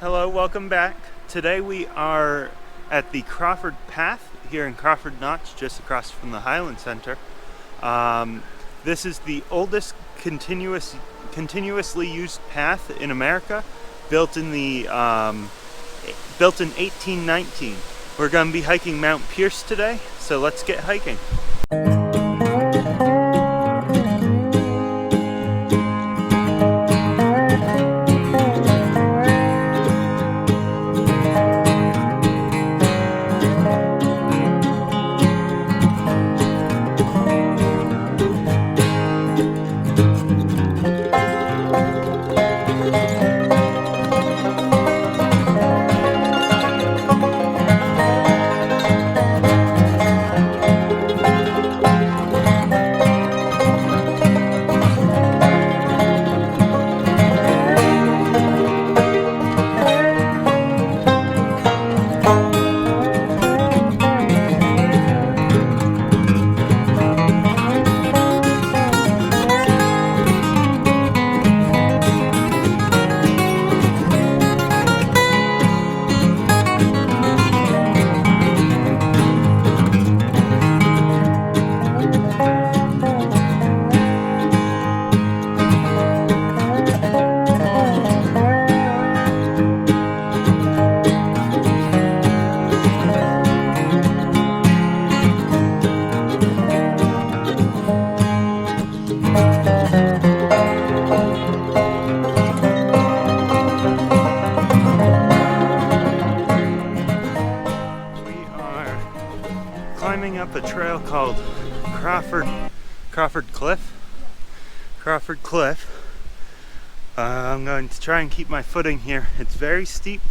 Hello, welcome back. Today we are at the Crawford Path here in Crawford Notch, just across from the Highland Center. This is the oldest continuously used path in America, built in 1819. We're going to be hiking Mount Pierce today, so let's get hiking. Climbing up a trail called Crawford Cliff. I'm going to try and keep my footing here. It's very steep.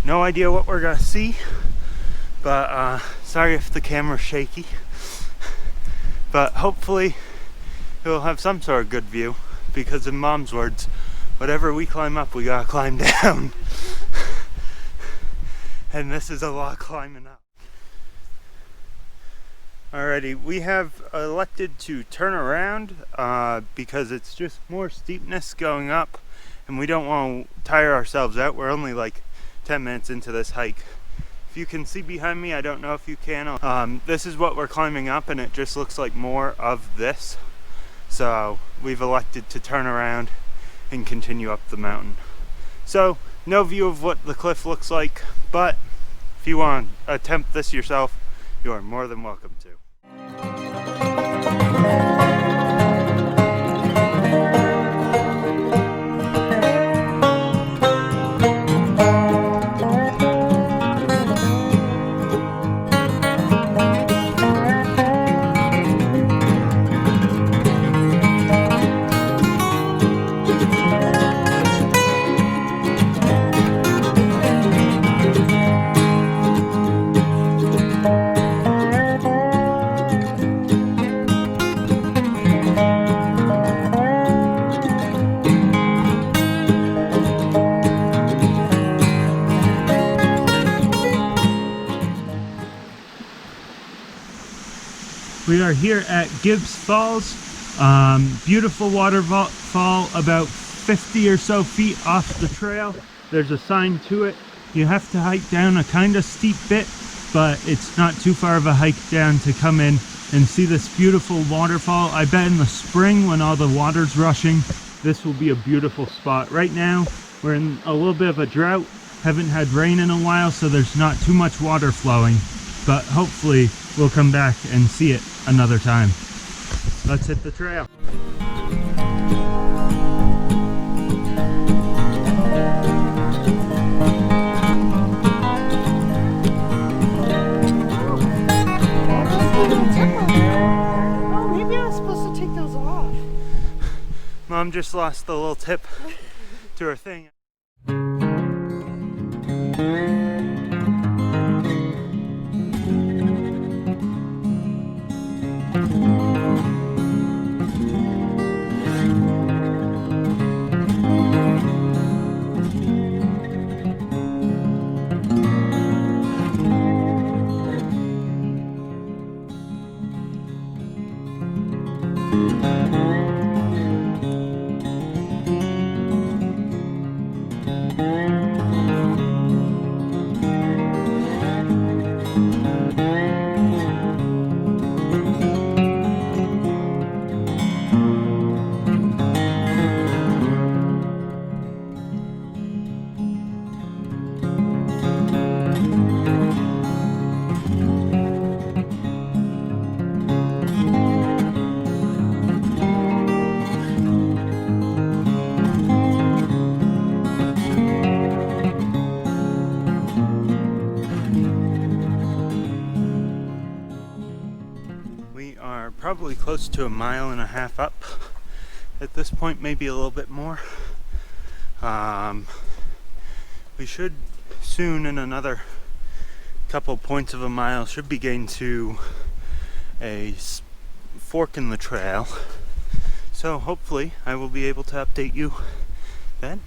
No idea what we're gonna see, but sorry if the camera's shaky. But hopefully we'll have some sort of good view, because in Mom's words, whatever we climb up, we gotta climb down. And this is a lot climbing up. Alrighty, we have elected to turn around because it's just more steepness going up and we don't want to tire ourselves out. We're only like 10 minutes into this hike. If you can see behind me, I don't know if you can. This is what we're climbing up and it just looks like more of this. So we've elected to turn around and continue up the mountain. So no view of what the cliff looks like, but if you want to attempt this yourself, you are more than welcome to. We are here at Gibbs Falls, beautiful waterfall about 50 or so feet off the trail. There's a sign to it. You have to hike down a kind of steep bit, but it's not too far of a hike down to come in and see this beautiful waterfall. I bet in the spring when all the water's rushing, this will be a beautiful spot. Right now, we're in a little bit of a drought, haven't had rain in a while, so there's not too much water flowing, but hopefully we'll come back and see it another time. Let's hit the trail. Oh, maybe I was supposed to take those off. Mom just lost the little tip to her thing. probably close to 1.5 miles up at this point, maybe a little bit more. We should soon, in another couple points of a mile, should be getting to a fork in the trail. So hopefully I will be able to update you then.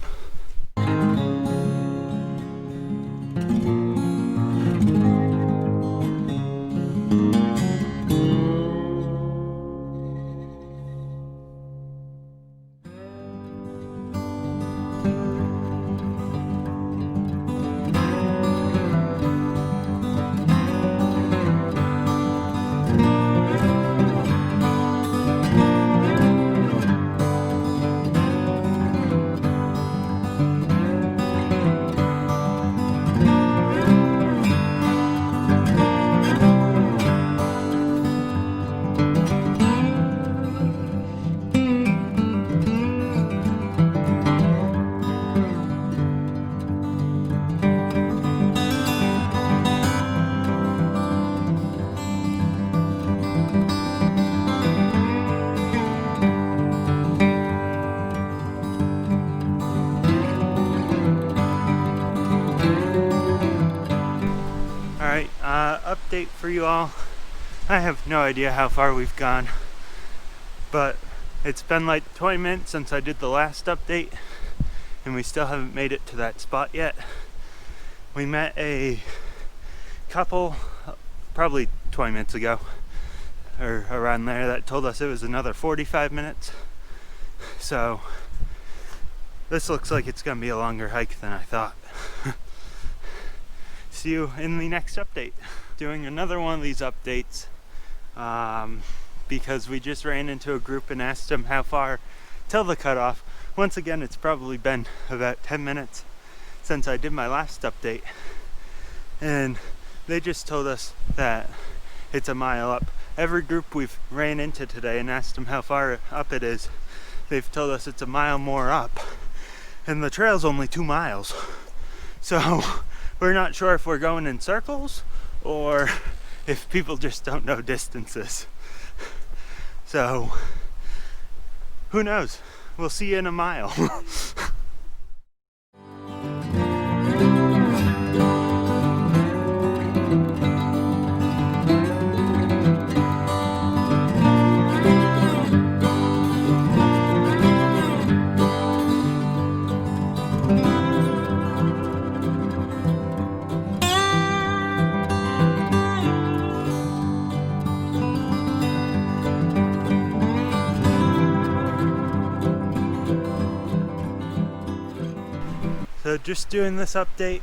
Update for you all. I have no idea how far we've gone, but it's been like 20 minutes since I did the last update, and we still haven't made it to that spot yet. We met a couple probably 20 minutes ago or around there that told us it was another 45 minutes. So this looks like it's gonna be a longer hike than I thought. See you in the next update. Doing another one of these updates because we just ran into a group and asked them how far till the cutoff. Once again, it's probably been about 10 minutes since I did my last update, and they just told us that it's a mile up. Every group we've ran into today and asked them how far up it is, they've told us it's a mile more up, and the trail's only 2 miles. So we're not sure if we're going in circles or if people just don't know distances. So who knows? We'll see you in a mile. So just doing this update.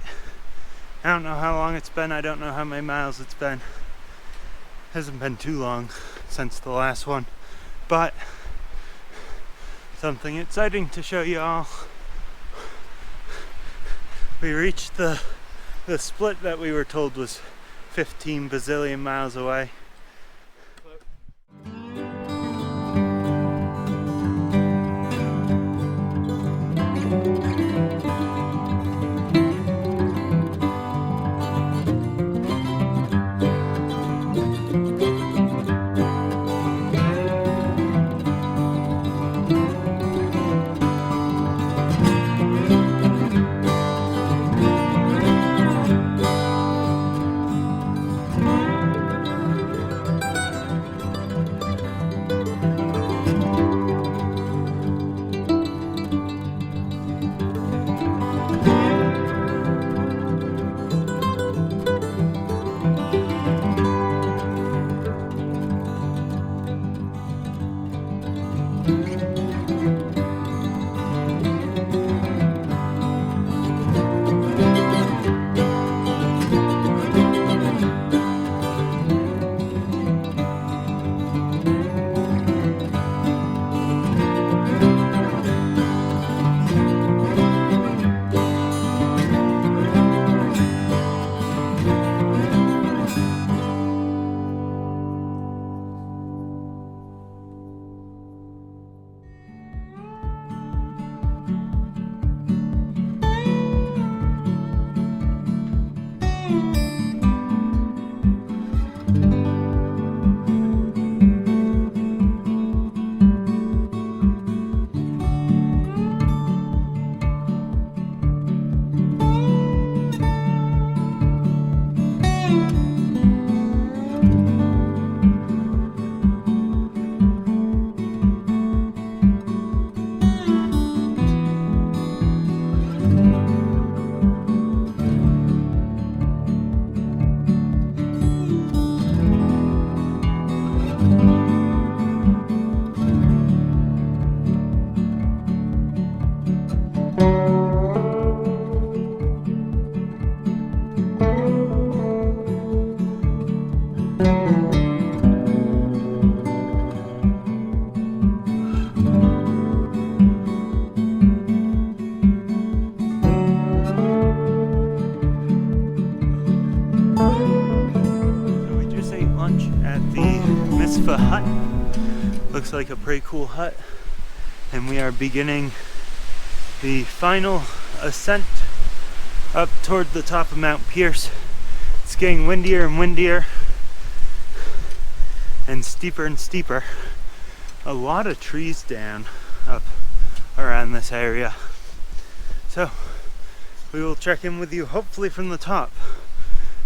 I don't know how long it's been. I don't know how many miles it's been. Hasn't been too long since the last one, but something exciting to show you all. We reached the split that we were told was 15 bazillion miles away. Looks like a pretty cool hut, and we are beginning the final ascent up toward the top of Mount Pierce. It's getting windier and windier and steeper. A lot of trees down up around this area. So we will check in with you hopefully from the top.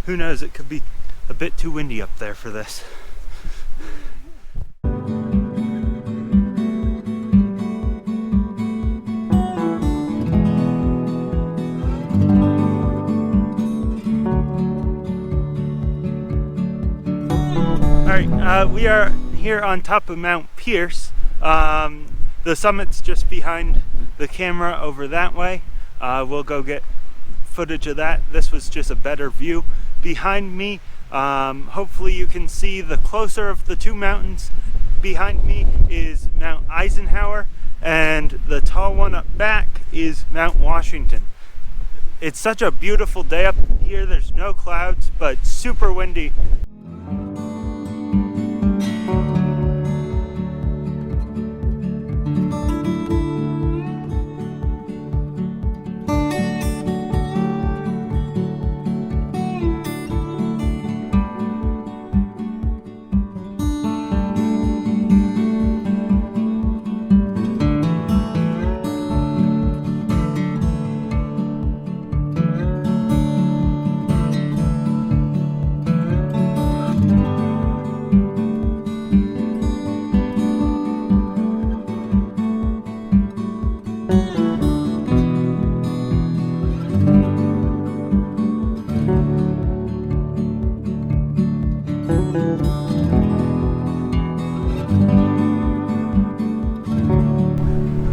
Who knows, it could be a bit too windy up there for this. Alright, we are here on top of Mount Pierce. The summit's just behind the camera over that way. We'll go get footage of that. This was just a better view. Behind me, hopefully you can see the closer of the two mountains. Behind me is Mount Eisenhower, and the tall one up back is Mount Washington. It's such a beautiful day up here. There's no clouds, but super windy.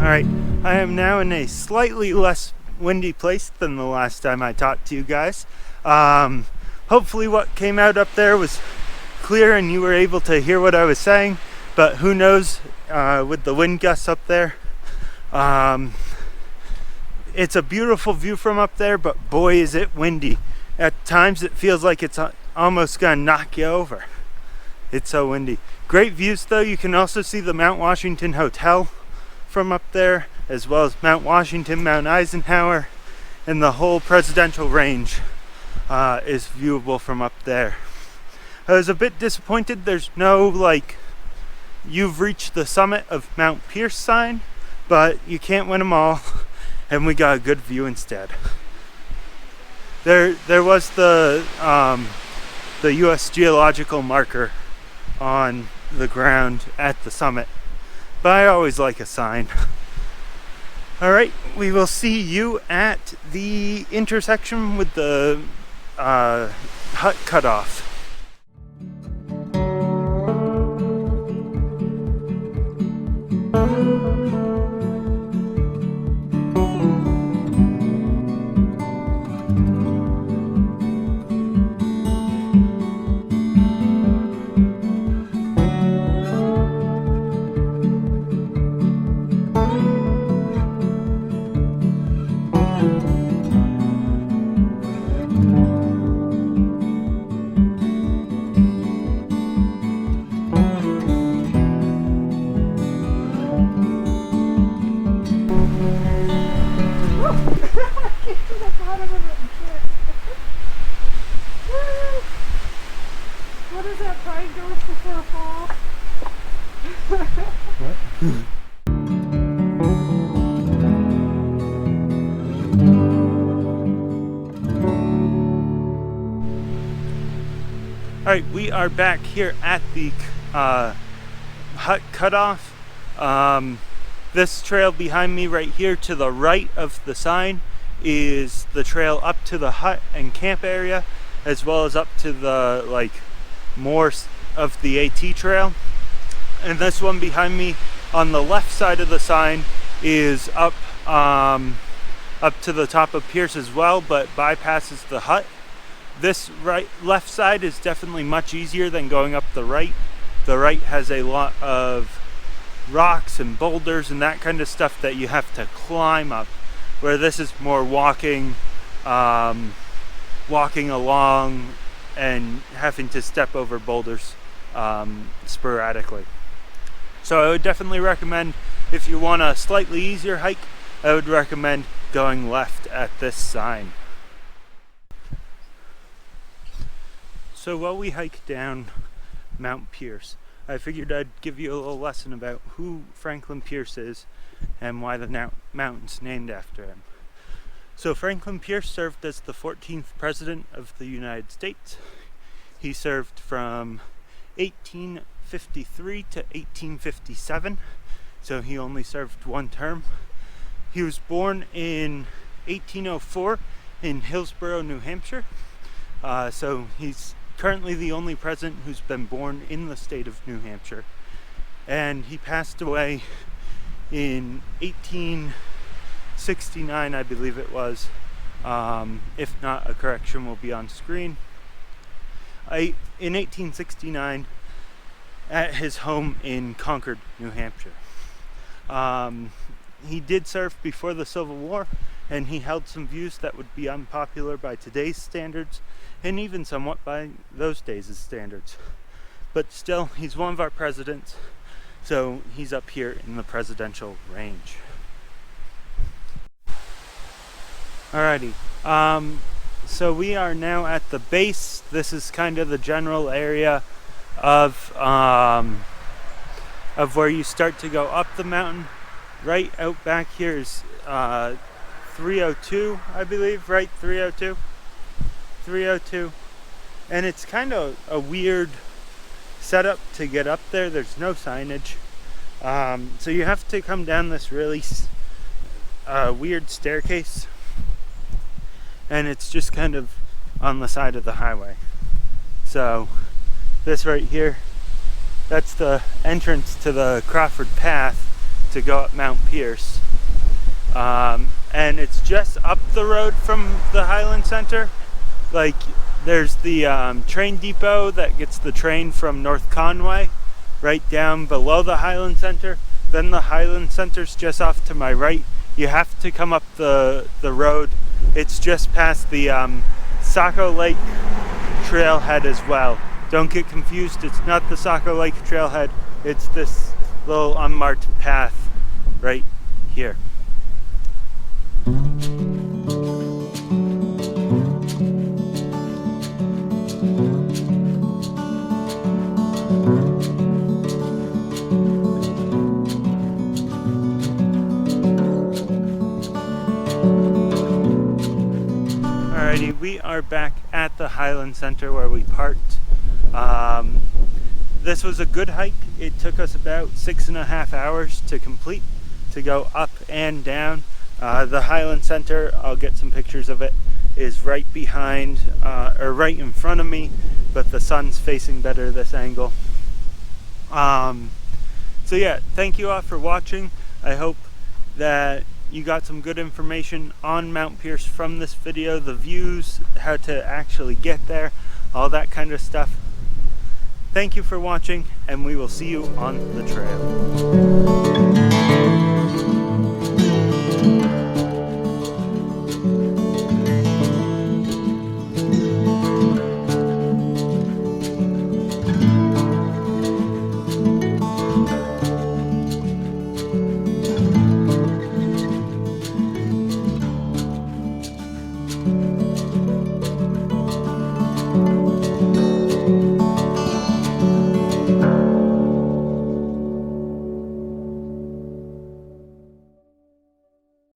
Alright, I am now in a slightly less windy place than the last time I talked to you guys. Hopefully what came out up there was clear and you were able to hear what I was saying, but who knows with the wind gusts up there. It's a beautiful view from up there, but boy is it windy. At times it feels like it's almost gonna knock you over. It's so windy. Great views though. You can also see the Mount Washington Hotel from up there, as well as Mount Washington, Mount Eisenhower, and the whole presidential range is viewable from up there. I was a bit disappointed there's no like "you've reached the summit of Mount Pierce" sign, but you can't win them all, and we got a good view instead. There was the U.S. geological marker on the ground at the summit, but I always like a sign. Alright, we will see you at the intersection with the hut cutoff. What is that? Pride goes before a fall? What? Alright, we are back here at the hut cutoff. This trail behind me right here to the right of the sign is the trail up to the hut and camp area, as well as up to the more of the AT trail. And this one behind me on the left side of the sign is up to the top of Pierce as well, but bypasses the hut. This left side is definitely much easier than going up the right. The right has a lot of rocks and boulders and that kind of stuff that you have to climb up, where this is more walking along and having to step over boulders sporadically. So I would definitely recommend, if you want a slightly easier hike, I would recommend going left at this sign. So while we hike down Mount Pierce, I figured I'd give you a little lesson about who Franklin Pierce is and why the mountain's named after him. So Franklin Pierce served as the 14th President of the United States. He served from 1853 to 1857, so he only served one term. He was born in 1804 in Hillsborough, New Hampshire. So he's currently the only president who's been born in the state of New Hampshire. And he passed away in 1869, I believe it was. If not, a correction will be on screen. In 1869, at his home in Concord, New Hampshire. He did serve before the Civil War, and he held some views that would be unpopular by today's standards, and even somewhat by those days' standards. But still, he's one of our presidents, so he's up here in the presidential range. Alrighty, so we are now at the base. This is kind of the general area of where you start to go up the mountain. Right out back here is 302, I believe, right? 302? 302. And it's kind of a weird setup to get up there. There's no signage. So you have to come down this really weird staircase. And it's just kind of on the side of the highway. So this right here, that's the entrance to the Crawford Path to go up Mount Pierce. And it's just up the road from the Highland Center. Like, there's the train depot that gets the train from North Conway right down below the Highland Center. Then the Highland Center's just off to my right. You have to come up the road. It's just past the Saco Lake trailhead as well. Don't get confused, it's not the Saco Lake trailhead, it's this little unmarked path right here. Alrighty, we are back at the Highland Center where we parked. This was a good hike. It took us about 6.5 hours to complete, to go up and down. The Highland Center, I'll get some pictures of it, is right behind, or right in front of me, but the sun's facing better this angle. So yeah, thank you all for watching. I hope that you got some good information on Mount Pierce from this video, the views, how to actually get there, all that kind of stuff. Thank you for watching, and we will see you on the trail.